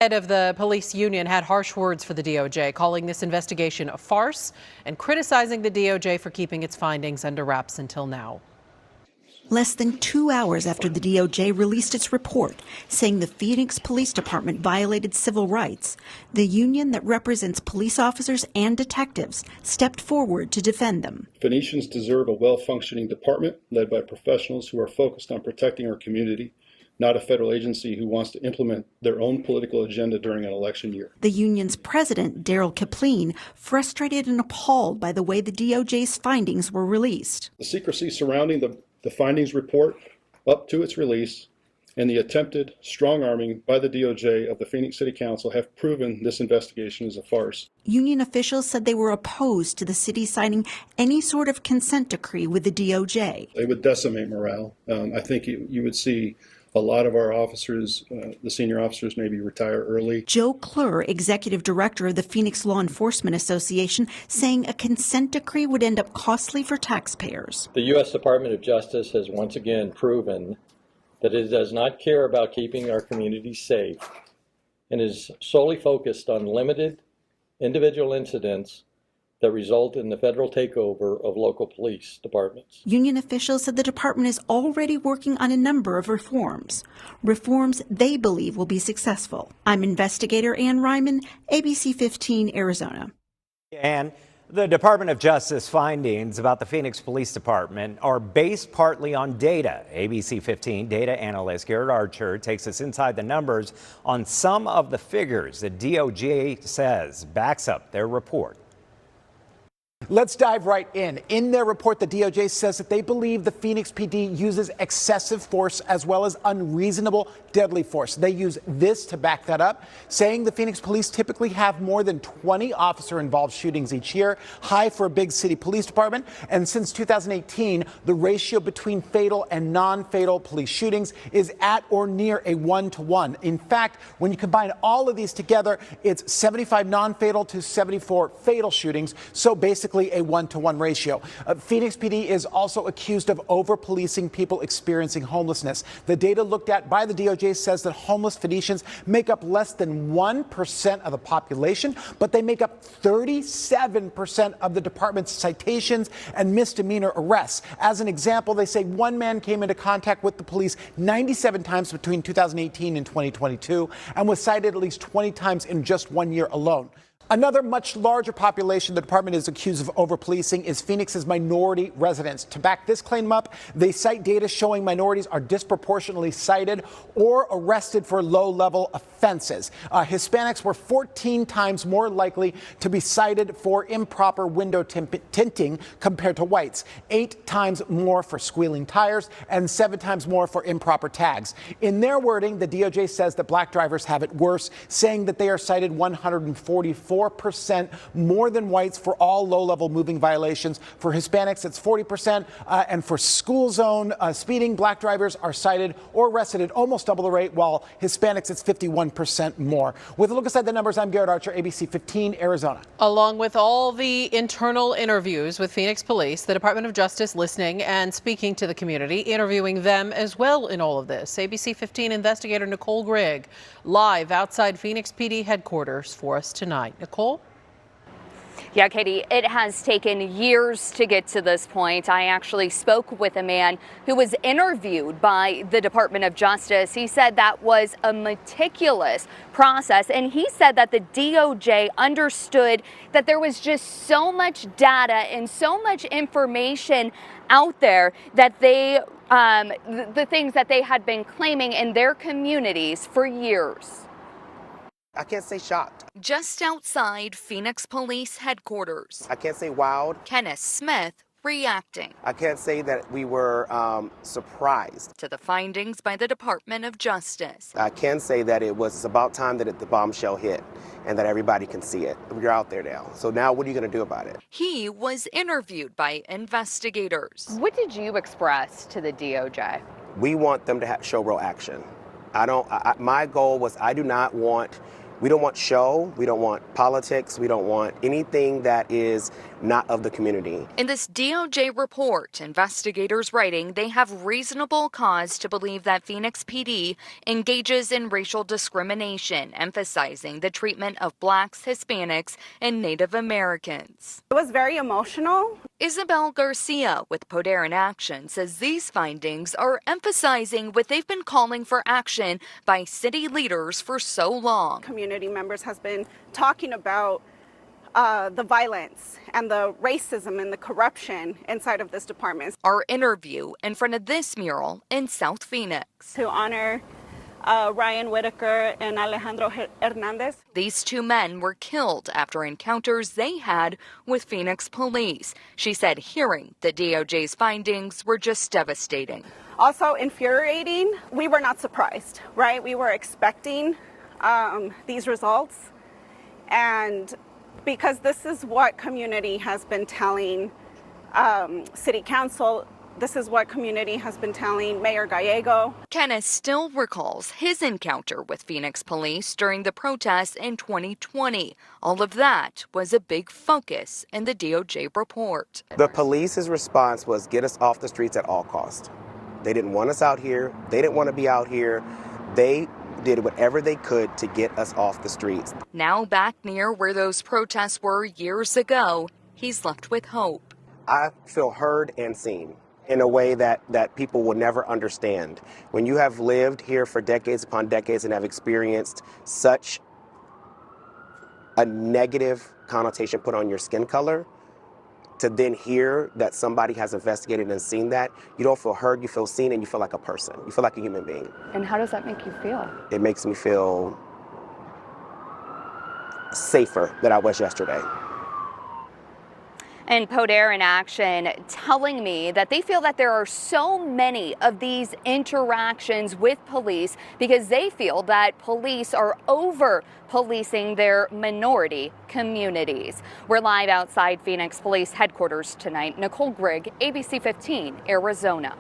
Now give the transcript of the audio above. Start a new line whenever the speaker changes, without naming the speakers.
Head of the police union had harsh words for the DOJ, calling this investigation a farce and criticizing the DOJ for keeping its findings under wraps until now.
Less than 2 hours after the DOJ released its report saying the Phoenix Police Department violated civil rights, the union that represents police officers and detectives stepped forward to defend them.
Phoenicians deserve a well-functioning department led by professionals who are focused on protecting our community, not a federal agency who wants to implement their own political agenda during an election year.
The union's president, Daryl Kapleen, frustrated and appalled by the way the DOJ's findings were released.
The secrecy surrounding the findings report up to its release and the attempted strong-arming by the DOJ of the Phoenix City Council have proven this investigation is a farce.
Union officials said they were opposed to the city signing any sort of consent decree with the DOJ.
They would decimate morale. I think you would see a lot of our officers, the senior officers, maybe retire early.
Joe Klur, executive director of the Phoenix Law Enforcement Association, saying a consent decree would end up costly for taxpayers.
The U.S. Department of Justice has once again proven that it does not care about keeping our communities safe and is solely focused on limited individual incidents that result in the federal takeover of local police departments.
Union officials said the department is already working on a number of reforms they believe will be successful. I'm investigator Ann Ryman, ABC15, Arizona.
And the Department of Justice findings about the Phoenix Police Department are based partly on data. ABC15 data analyst Garrett Archer takes us inside the numbers on some of the figures the DOJ says backs up their report.
Let's dive right in. In their report, the DOJ says that they believe the Phoenix PD uses excessive force as well as unreasonable deadly force. They use this to back that up, saying the Phoenix police typically have more than 20 officer-involved shootings each year, high for a big city police department. And since 2018, the ratio between fatal and non-fatal police shootings is at or near a 1-to-1. In fact, when you combine all of these together, it's 75 non-fatal to 74 fatal shootings. So basically a 1-to-1 ratio. Phoenix PD is also accused of over-policing people experiencing homelessness. The data looked at by the DOJ says that homeless Phoenicians make up less than 1% of the population, but they make up 37% of the department's citations and misdemeanor arrests. As an example, they say one man came into contact with the police 97 times between 2018 and 2022 and was cited at least 20 times in just 1 year alone. Another much larger population the department is accused of over-policing is Phoenix's minority residents. To back this claim up, they cite data showing minorities are disproportionately cited or arrested for low-level offenses. Hispanics were 14 times more likely to be cited for improper window tinting compared to whites, 8 times more for squealing tires, and 7 times more for improper tags. In their wording, the DOJ says that black drivers have it worse, saying that they are cited 144% more than whites for all low-level moving violations. For Hispanics, it's 40%. And for school zone speeding, black drivers are cited or arrested at almost double the rate, while Hispanics, it's 51% more. With a look inside the numbers, I'm Garrett Archer, ABC 15, Arizona.
Along with all the internal interviews with Phoenix Police, the Department of Justice listening and speaking to the community, interviewing them as well in all of this. ABC 15 investigator Nicole Grigg live outside Phoenix PD headquarters for us tonight. Nicole?
Yeah, Katie, it has taken years to get to this point. I actually spoke with a man who was interviewed by the Department of Justice. He said that was a meticulous process, and he said that the DOJ understood that there was just so much data and so much information out there that they, the things that they had been claiming in their communities for years.
I can't say shocked.
Just outside Phoenix Police headquarters,
I can't say wowed.
Kenneth Smith reacting
I can't say that we were surprised.
to the findings by the Department of Justice.
I can say that it's about time that the bombshell hit and that everybody can see it. You're out there now. So now what are you going to do about it?
He was interviewed by investigators. What did you express to the DOJ?
We want them to show real action. My goal was I do not want We don't want show, we don't want politics, we don't want anything that is not of the community.
In this DOJ report, investigators writing they have reasonable cause to believe that Phoenix PD engages in racial discrimination, emphasizing the treatment of blacks, Hispanics, and Native Americans.
It was very emotional.
Isabel Garcia with Poder in Action says these findings are emphasizing what they've been calling for action by city leaders for so long.
Community members has been talking about the violence and the racism and the corruption inside of this department.
Our interview in front of this mural in South Phoenix.
To honor Ryan Whitaker and Alejandro Hernandez.
These two men were killed after encounters they had with Phoenix police. She said hearing the DOJ's findings were just devastating.
Also infuriating. We were not surprised, right? We were expecting these results, and because this is what community has been telling City Council, this is what community has been telling Mayor Gallego.
Kenneth still recalls his encounter with Phoenix police during the protests in 2020. All of that was a big focus in the DOJ report.
The police's response was get us off the streets at all costs. They didn't want us out here. They didn't want to be out here. They did whatever they could to get us off the streets.
Now back near where those protests were years ago, he's left with hope.
I feel heard and seen in a way that people will never understand. When you have lived here for decades upon decades and have experienced such a negative connotation put on your skin color, to then hear that somebody has investigated and seen that, you don't feel heard, you feel seen, and you feel like a person. You feel like a human being.
And how does that make you feel?
It makes me feel safer than I was yesterday.
And Poder in Action telling me that they feel that there are so many of these interactions with police because they feel that police are over policing their minority communities. We're live outside Phoenix Police headquarters tonight. Nicole Grigg, ABC 15, Arizona.